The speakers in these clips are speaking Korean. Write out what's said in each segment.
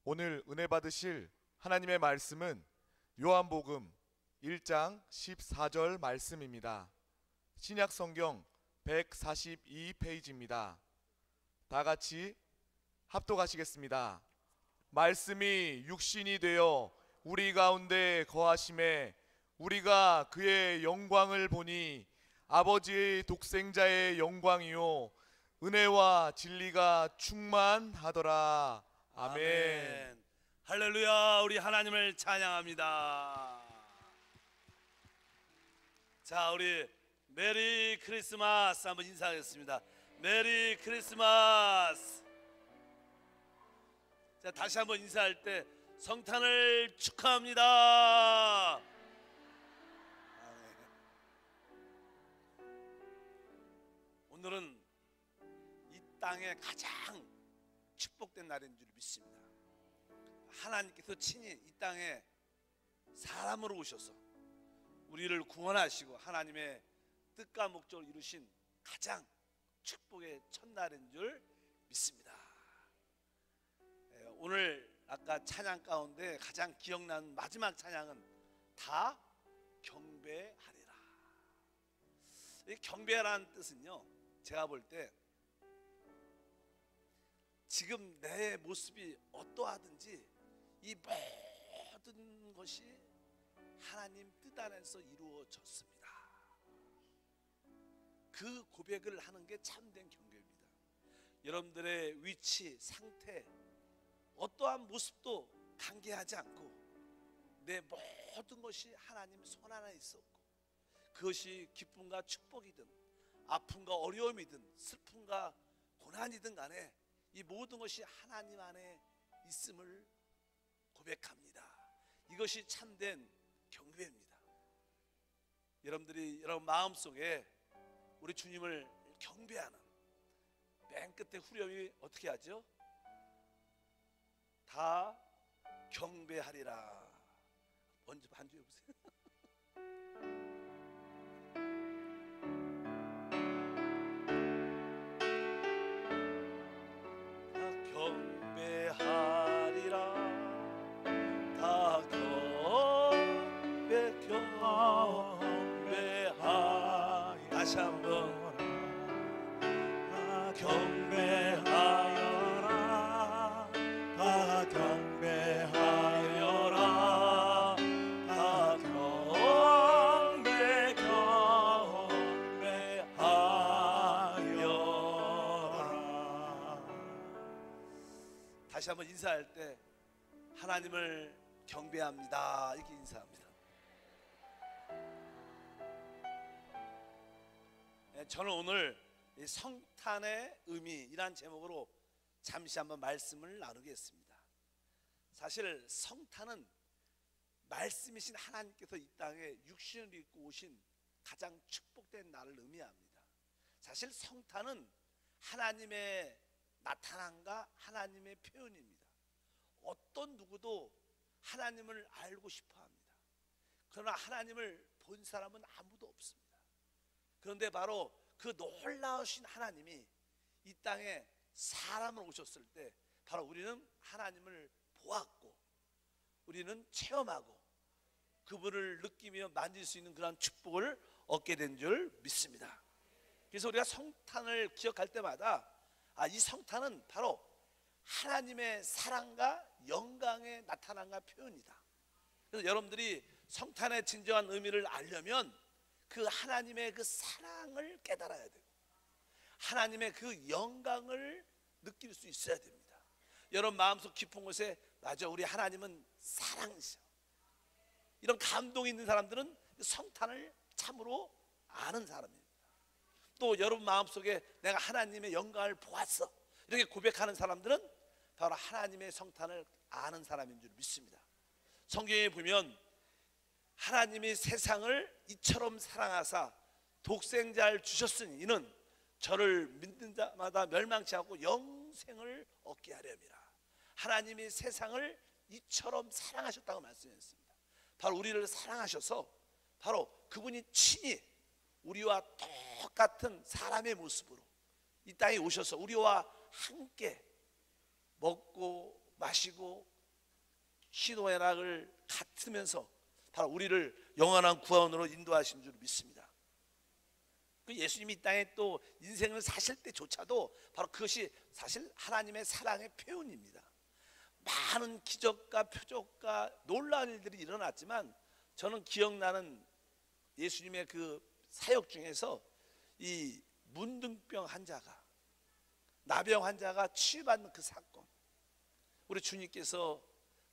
오늘 은혜 받으실 하나님의 말씀은 요한복음 1장 14절 말씀입니다. 신약 성경 142페이지입니다. 다 같이 합독하시겠습니다. 말씀이 육신이 되어 우리 가운데 거하심에 우리가 그의 영광을 보니 아버지의 독생자의 영광이요 은혜와 진리가 충만하더라. 아멘. 할렐루야. 우리 하나님을 찬양합니다. 자, 우리 메리 크리스마스 한번 인사하겠습니다. 메리 크리스마스. 자, 다시 한번 인사할 때 성탄을 축하합니다. 오늘은 이 땅에 가장 축복된 날인 줄 믿습니다. 하나님께서 친히 이 땅에 사람으로 오셔서 우리를 구원하시고 하나님의 뜻과 목적을 이루신 가장 축복의 첫날인 줄 믿습니다. 오늘 아까 찬양 가운데 가장 기억나는 마지막 찬양은 다 경배하리라. 이 경배라는 뜻은요, 제가 볼 때 지금 내 모습이 어떠하든지 이 모든 것이 하나님 뜻 안에서 이루어졌습니다. 그 고백을 하는 게 참된 경배입니다. 여러분들의 위치, 상태, 어떠한 모습도 관계하지 않고 내 모든 것이 하나님 손 안에 있었고, 그것이 기쁨과 축복이든 아픔과 어려움이든 슬픔과 고난이든 간에 이 모든 것이 하나님 안에 있음을 고백합니다. 이것이 참된 경배입니다. 여러분들이 여러분 마음속에 우리 주님을 경배하는 맨 끝에 후렴이 어떻게 하죠? 다 경배하리라. 먼저 반주해 보세요. 다시 한번 경배하여라, 다 경배하여라, 다 경배하여라. 다시 한번 인사할 때 하나님을 경배합니다 이렇게 인사합니다. 저는 오늘 이 성탄의 의미이란 제목으로 잠시 한번 말씀을 나누겠습니다. 사실 성탄은 말씀이신 하나님께서 이 땅에 육신을 입고 오신 가장 축복된 날을 의미합니다. 사실 성탄은 하나님의 나타남과 하나님의 표현입니다. 어떤 누구도 하나님을 알고 싶어 합니다. 그러나 하나님을 본 사람은 아무도 없습니다. 그런데 바로 그 놀라우신 하나님이 이 땅에 사람으로 오셨을 때 바로 우리는 하나님을 보았고 우리는 체험하고 그분을 느끼며 만질 수 있는 그런 축복을 얻게 된 줄 믿습니다. 그래서 우리가 성탄을 기억할 때마다 이 성탄은 바로 하나님의 사랑과 영광의 나타남과 표현이다. 그래서 여러분들이 성탄의 진정한 의미를 알려면 그 하나님의 그 사랑을 깨달아야 되고 하나님의 그 영광을 느낄 수 있어야 됩니다. 여러분 마음속 깊은 곳에 맞아, 우리 하나님은 사랑이셔, 이런 감동이 있는 사람들은 성탄을 참으로 아는 사람입니다. 또 여러분 마음속에 내가 하나님의 영광을 보았어 이렇게 고백하는 사람들은 바로 하나님의 성탄을 아는 사람인 줄 믿습니다. 성경에 보면 하나님이 세상을 이처럼 사랑하사 독생자를 주셨으니 이는 저를 믿는 자마다 멸망치 않고 영생을 얻게 하려니라. 하나님이 세상을 이처럼 사랑하셨다고 말씀했습니다. 바로 우리를 사랑하셔서 바로 그분이 친히 우리와 똑같은 사람의 모습으로 이 땅에 오셔서 우리와 함께 먹고 마시고 희노애락을 같으면서 바로 우리를 영원한 구원으로 인도하신 줄 믿습니다. 그 예수님이 이 땅에 또 인생을 사실 때조차도 바로 그것이 사실 하나님의 사랑의 표현입니다. 많은 기적과 표적과 놀라운 일들이 일어났지만 저는 기억나는 예수님의 그 사역 중에서 이 문둥병 환자가, 나병 환자가 치유받는 그 사건, 우리 주님께서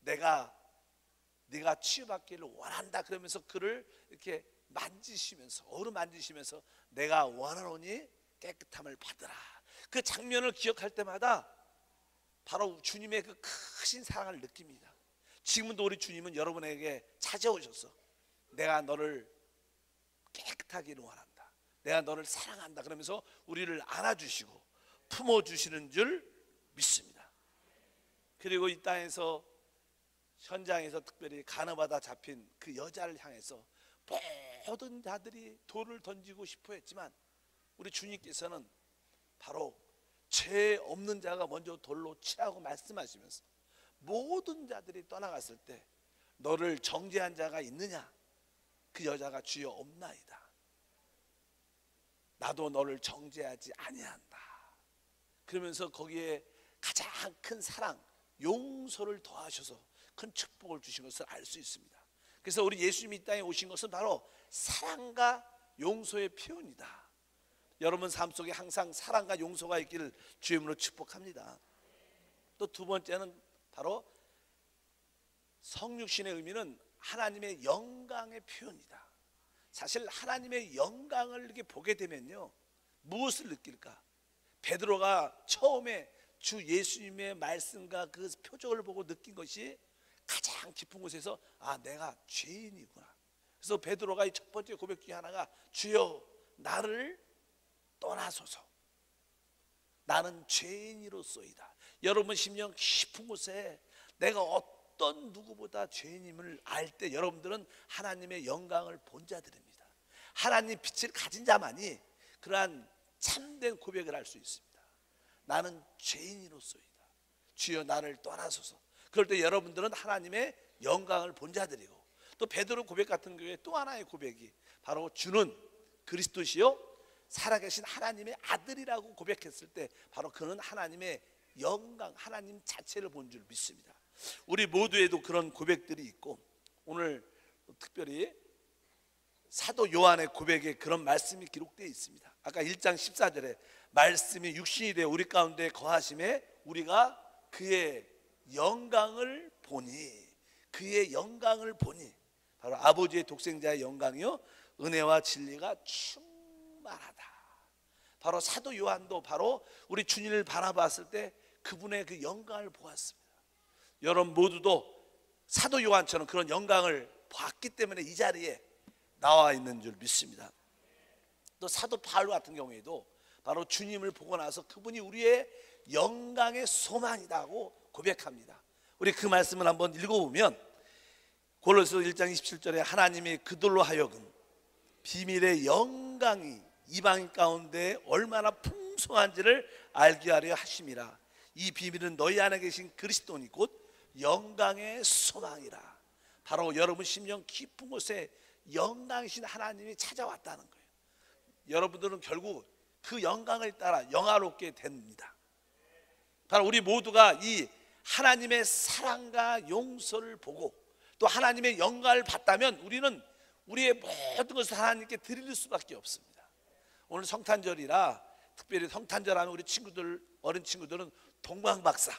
네가 치유받기를 원한다 그러면서 그를 이렇게 만지시면서, 어루만지시면서 내가 원하노니 깨끗함을 받으라. 그 장면을 기억할 때마다 바로 주님의 그 크신 사랑을 느낍니다. 지금도 우리 주님은 여러분에게 찾아오셔서 내가 너를 깨끗하기를 원한다, 내가 너를 사랑한다 그러면서 우리를 안아주시고 품어주시는 줄 믿습니다. 그리고 이 땅에서 현장에서 특별히 간음하다 잡힌 그 여자를 향해서 모든 자들이 돌을 던지고 싶어 했지만 우리 주님께서는 바로 죄 없는 자가 먼저 돌로 치라고 말씀하시면서 모든 자들이 떠나갔을 때 너를 정죄한 자가 있느냐? 그 여자가 주여 없나이다. 나도 너를 정죄하지 아니한다. 그러면서 거기에 가장 큰 사랑, 용서를 더하셔서 큰 축복을 주신 것을 알 수 있습니다. 그래서 우리 예수님이 이 땅에 오신 것은 바로 사랑과 용서의 표현이다. 여러분 삶 속에 항상 사랑과 용서가 있기를 주의 이름으로 축복합니다. 또 두 번째는 바로 성육신의 의미는 하나님의 영광의 표현이다. 사실 하나님의 영광을 이렇게 보게 되면요, 무엇을 느낄까? 베드로가 처음에 주 예수님의 말씀과 그 표적을 보고 느낀 것이 가장 깊은 곳에서 내가 죄인이구나. 그래서 베드로가 이 첫 번째 고백 중에 하나가 주여 나를 떠나소서, 나는 죄인이로소이다. 여러분 심령 깊은 곳에 내가 어떤 누구보다 죄인임을 알 때 여러분들은 하나님의 영광을 본 자들입니다. 하나님 빛을 가진 자만이 그러한 참된 고백을 할 수 있습니다. 나는 죄인이로소이다, 주여 나를 떠나소서. 그럴 때 여러분들은 하나님의 영광을 본 자들이고, 또 베드로 고백 같은 경우에 또 하나의 고백이 바로 주는 그리스도시요 살아계신 하나님의 아들이라고 고백했을 때 바로 그는 하나님의 영광, 하나님 자체를 본 줄 믿습니다. 우리 모두에도 그런 고백들이 있고, 오늘 특별히 사도 요한의 고백에 그런 말씀이 기록되어 있습니다. 아까 1장 14절에 말씀이 육신이 되어 우리 가운데 거하심에 우리가 그의 영광을 보니, 그의 영광을 보니, 바로 아버지의 독생자의 영광이요 은혜와 진리가 충만하다. 바로 사도 요한도 바로 우리 주님을 바라봤을 때 그분의 그 영광을 보았습니다. 여러분 모두도 사도 요한처럼 그런 영광을 봤기 때문에 이 자리에 나와 있는 줄 믿습니다. 또 사도 바울 같은 경우에도 바로 주님을 보고 나서 그분이 우리의 영광의 소망이라고 고백합니다. 우리 그 말씀을 한번 읽어보면 골로새서 1장 27절에 하나님이 그들로 하여금 비밀의 영광이 이방 가운데 얼마나 풍성한지를 알게 하려 하심이라. 이 비밀은 너희 안에 계신 그리스도니 곧 영광의 소망이라. 바로 여러분 심령 깊은 곳에 영광이신 하나님이 찾아왔다는 거예요. 여러분들은 결국 그 영광을 따라 영화롭게 됩니다. 바로 우리 모두가 이 하나님의 사랑과 용서를 보고 또 하나님의 영광을 받다면 우리는 우리의 모든 것을 하나님께 드릴 수밖에 없습니다. 오늘 성탄절이라 특별히 성탄절하면 우리 친구들, 어린 친구들은 동방박사,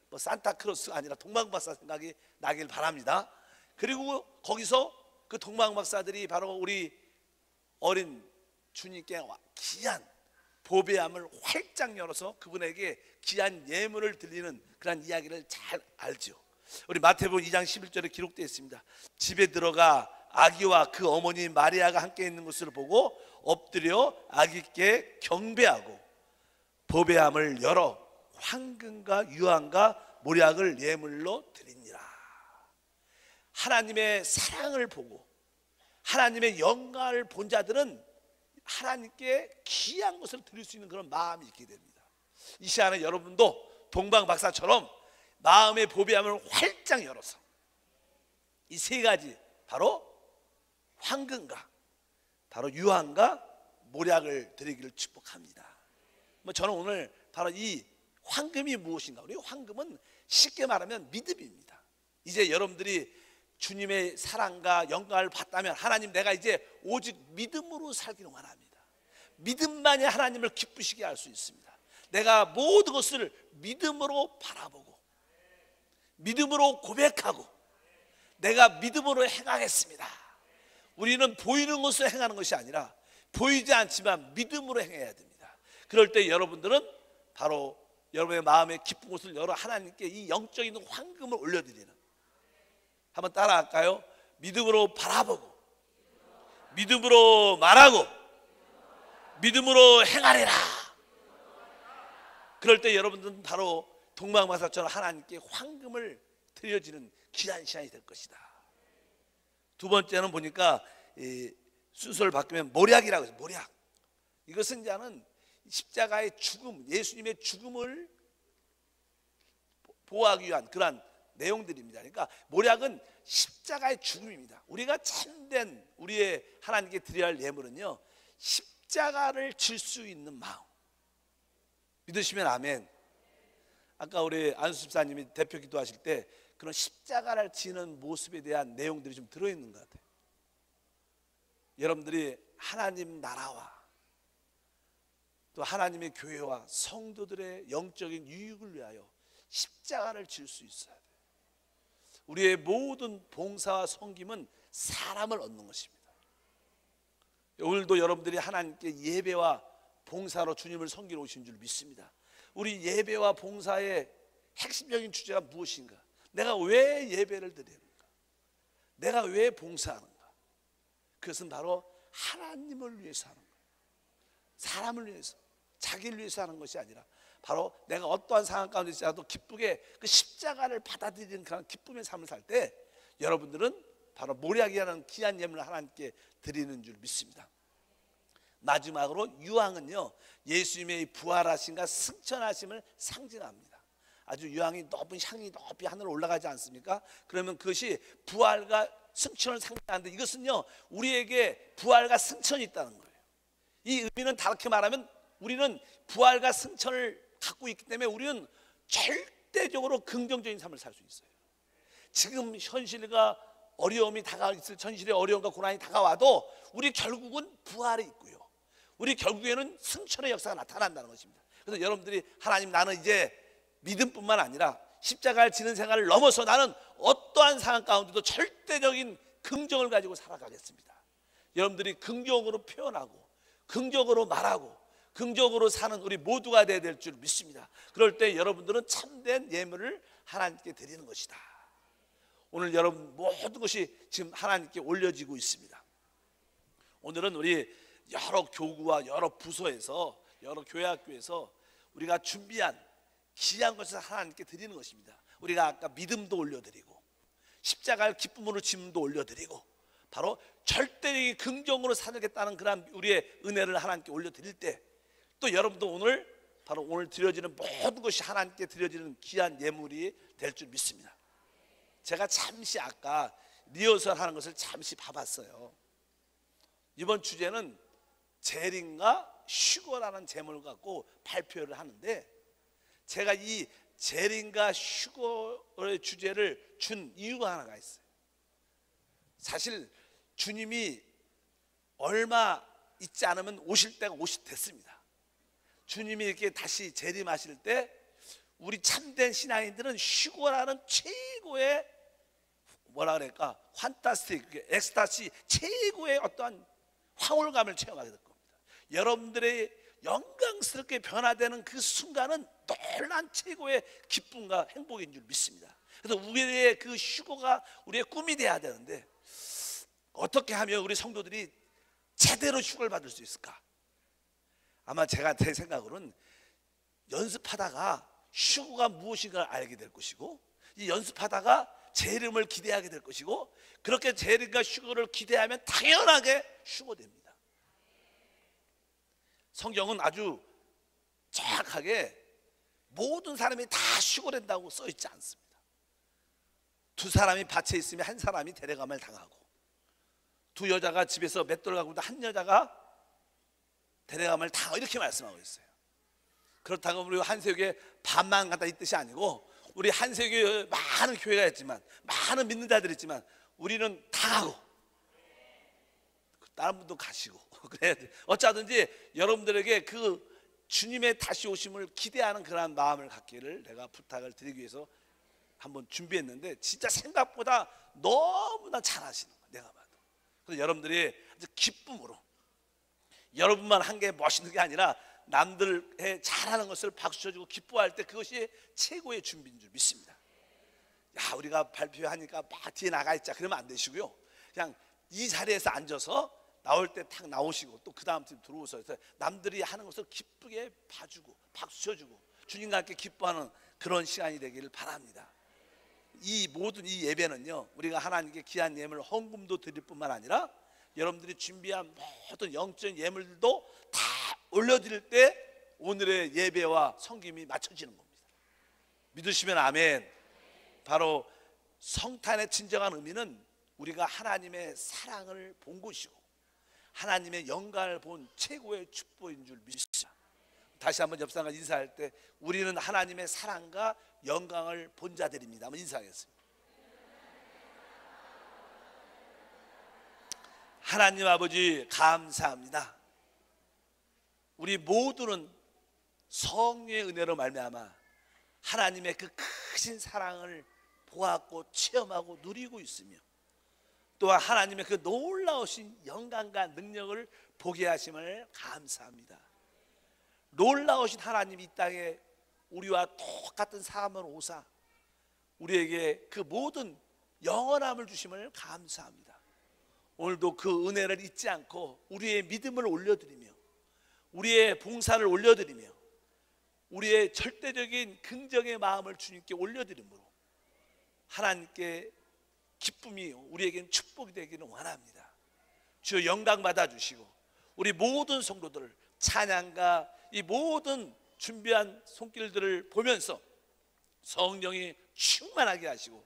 뭐 산타크로스가 아니라 동방박사 생각이 나길 바랍니다. 그리고 거기서 그 동방박사들이 바로 우리 어린 주님께 귀한 보배함을 활짝 열어서 그분에게 귀한 예물을 드리는 그런 이야기를 잘 알죠. 우리 마태복음 2장 11절에 기록되어 있습니다. 집에 들어가 아기와 그 어머니 마리아가 함께 있는 것을 보고 엎드려 아기께 경배하고 보배함을 열어 황금과 유황과 모략을 예물로 드리니라. 하나님의 사랑을 보고 하나님의 영광을 본 자들은 하나님께 귀한 것을 드릴 수 있는 그런 마음이 있게 됩니다. 이 시간에 여러분도 동방박사처럼 마음의 보배함을 활짝 열어서 이 세 가지, 바로 황금과 바로 유황과 모략을 드리기를 축복합니다. 저는 오늘 바로 이 황금이 무엇인가, 우리 황금은 쉽게 말하면 믿음입니다. 이제 여러분들이 주님의 사랑과 영광을 받다면, 하나님 내가 이제 오직 믿음으로 살기를 원합니다. 믿음만이 하나님을 기쁘시게 할 수 있습니다. 내가 모든 것을 믿음으로 바라보고 믿음으로 고백하고 내가 믿음으로 행하겠습니다. 우리는 보이는 것으로 행하는 것이 아니라 보이지 않지만 믿음으로 행해야 됩니다. 그럴 때 여러분들은 바로 여러분의 마음에 기쁜 곳을 열어 하나님께 이 영적인 황금을 올려드리는, 한번 따라할까요? 믿음으로 바라보고 믿음으로 말하고 믿음으로 행하리라. 그럴 때 여러분들은 바로 동방마사처럼 하나님께 황금을 드려지는 귀한 시간이 될 것이다. 두 번째는 보니까 순서를 바꾸면 모략이라고 해서, 모략, 이것은 이제는 십자가의 죽음, 예수님의 죽음을 보호하기 위한 그러한 내용들입니다. 그러니까 모략은 십자가의 죽음입니다. 우리가 참된 우리의 하나님께 드려야 할 예물은요, 십자가를 질 수 있는 마음. 믿으시면 아멘. 아까 우리 안수 집사님이 대표 기도하실 때 그런 십자가를 지는 모습에 대한 내용들이 좀 들어있는 것 같아요. 여러분들이 하나님 나라와 또 하나님의 교회와 성도들의 영적인 유익을 위하여 십자가를 질 수 있어야 돼요. 우리의 모든 봉사와 섬김은 사람을 얻는 것입니다. 오늘도 여러분들이 하나님께 예배와 봉사로 주님을 섬기러 오신 줄 믿습니다. 우리 예배와 봉사의 핵심적인 주제가 무엇인가? 내가 왜 예배를 드리는가? 내가 왜 봉사하는가? 그것은 바로 하나님을 위해서 하는 거예요. 사람을 위해서, 자기를 위해서 하는 것이 아니라 바로 내가 어떠한 상황 가운데 있어도 기쁘게 그 십자가를 받아들이는 그런 기쁨의 삶을 살 때 여러분들은 바로 모략이라는 귀한 예물을 하나님께 드리는 줄 믿습니다. 마지막으로 유황은요, 예수님의 부활하심과 승천하심을 상징합니다. 아주 유황이 높은 향이 높이 하늘로 올라가지 않습니까? 그러면 그것이 부활과 승천을 상징하는데, 이것은요 우리에게 부활과 승천이 있다는 거예요. 이 의미는 다르게 말하면 우리는 부활과 승천을 갖고 있기 때문에 우리는 절대적으로 긍정적인 삶을 살 수 있어요. 지금 현실과 어려움이 다가있을, 현실의 어려움과 고난이 다가와도 우리 결국은 부활이 있고요, 우리 결국에는 승천의 역사가 나타난다는 것입니다. 그래서 여러분들이 하나님, 나는 이제 믿음뿐만 아니라 십자가를 지는 생활을 넘어서 나는 어떠한 상황 가운데도 절대적인 긍정을 가지고 살아가겠습니다. 여러분들이 긍정으로 표현하고 긍정으로 말하고 긍정으로 사는 우리 모두가 되어야 될 줄 믿습니다. 그럴 때 여러분들은 참된 예물을 하나님께 드리는 것이다. 오늘 여러분 모든 것이 지금 하나님께 올려지고 있습니다. 오늘은 우리 여러 교구와 여러 부서에서, 여러 교회학교에서 우리가 준비한 귀한 것을 하나님께 드리는 것입니다. 우리가 아까 믿음도 올려드리고 십자가를 기쁨으로 짐도 올려드리고 바로 절대적인 긍정으로 살겠다는 그런 우리의 은혜를 하나님께 올려드릴 때, 또 여러분도 오늘 바로 오늘 드려지는 모든 것이 하나님께 드려지는 귀한 예물이 될 줄 믿습니다. 제가 잠시 아까 리허설 하는 것을 잠시 봐봤어요. 이번 주제는 재림과 휴거라는 제목을 갖고 발표를 하는데, 제가 이 재림과 휴거의 주제를 준 이유가 하나가 있어요. 사실 주님이 얼마 있지 않으면 오실 때가 됐습니다. 주님이 이렇게 다시 재림하실 때 우리 참된 신앙인들은 휴거라는 최고의 뭐라 그럴까, 환타스틱, 엑스타시, 최고의 어떠한 황홀감을 체험하게 될 겁니다. 여러분들의 영광스럽게 변화되는 그 순간은 놀란 최고의 기쁨과 행복인 줄 믿습니다. 그래서 우리의 그 휴거가 우리의 꿈이 돼야 되는데, 어떻게 하면 우리 성도들이 제대로 휴거를 받을 수 있을까? 아마 제 생각으로는 연습하다가 휴거가 무엇인가를 알게 될 것이고, 이 연습하다가 재림을 기대하게 될 것이고, 그렇게 재림과 휴거를 기대하면 당연하게 휴거됩니다. 성경은 아주 정확하게 모든 사람이 다 휴거된다고 써 있지 않습니다. 두 사람이 밭에 있으면 한 사람이 데려감을 당하고, 두 여자가 집에서 맷돌 가고 있는데 한 여자가 데려감을 당하고, 이렇게 말씀하고 있어요. 그렇다고 우리 한세교에 반만 갖다 이 뜻이 아니고, 우리 한세교에 많은 교회가 있지만, 많은 믿는 자들이 있지만, 우리는 당하고 다른 분도 가시고 그래야 돼. 어쩌든지 여러분들에게 그 주님의 다시 오심을 기대하는 그러한 마음을 갖기를 내가 부탁을 드리기 위해서 한번 준비했는데, 진짜 생각보다 너무나 잘하시는 거예요. 내가 봐도. 그래서 여러분들이 아주 기쁨으로, 여러분만 한 게 멋있는 게 아니라 남들의 잘하는 것을 박수 쳐주고 기뻐할 때 그것이 최고의 준비인 줄 믿습니다. 야, 우리가 발표하니까 막 뒤에 나가 있자 그러면 안 되시고요. 그냥 이 자리에서 앉아서 나올 때 탁 나오시고, 또 그 다음 팀 들어오셔서 남들이 하는 것을 기쁘게 봐주고 박수 쳐주고 주님과 함께 기뻐하는 그런 시간이 되기를 바랍니다. 이 모든 이 예배는요, 우리가 하나님께 귀한 예물 헌금도 드릴 뿐만 아니라 여러분들이 준비한 모든 영적인 예물도 다 올려드릴 때 오늘의 예배와 섬김이 맞춰지는 겁니다. 믿으시면 아멘. 바로 성탄의 진정한 의미는 우리가 하나님의 사랑을 본 것이고 하나님의 영광을 본 최고의 축복인 줄 믿습니다. 다시 한번 옆 사람과 인사할 때, 우리는 하나님의 사랑과 영광을 본 자들입니다. 한번 인사하겠습니다. 하나님 아버지 감사합니다. 우리 모두는 성령의 은혜로 말미암아 하나님의 그 크신 사랑을 보았고 체험하고 누리고 있으며, 또한 하나님의 그 놀라우신 영광과 능력을 보게 하심을 감사합니다. 놀라우신 하나님 이 땅에 우리와 똑같은 삶을 오사 우리에게 그 모든 영원함을 주심을 감사합니다. 오늘도 그 은혜를 잊지 않고 우리의 믿음을 올려드리며 우리의 봉사를 올려드리며 우리의 절대적인 긍정의 마음을 주님께 올려드림으로 하나님께 기쁨이 우리에게는 축복이 되기를 원합니다. 주여 영광 받아주시고 우리 모든 성도들을 찬양과 이 모든 준비한 손길들을 보면서 성령이 충만하게 하시고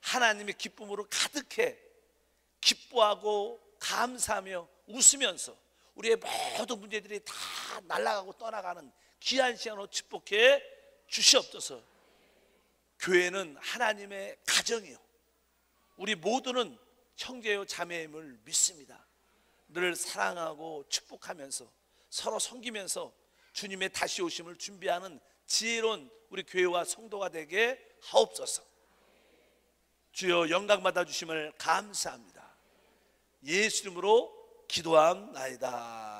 하나님의 기쁨으로 가득해 기뻐하고 감사하며 웃으면서 우리의 모든 문제들이 다 날아가고 떠나가는 귀한 시간으로 축복해 주시옵소서. 교회는 하나님의 가정이요, 우리 모두는 형제요 자매임을 믿습니다. 늘 사랑하고 축복하면서 서로 섬기면서 주님의 다시 오심을 준비하는 지혜로운 우리 교회와 성도가 되게 하옵소서. 주여 영광 받아 주심을 감사합니다. 예수 이름으로 기도함나이다.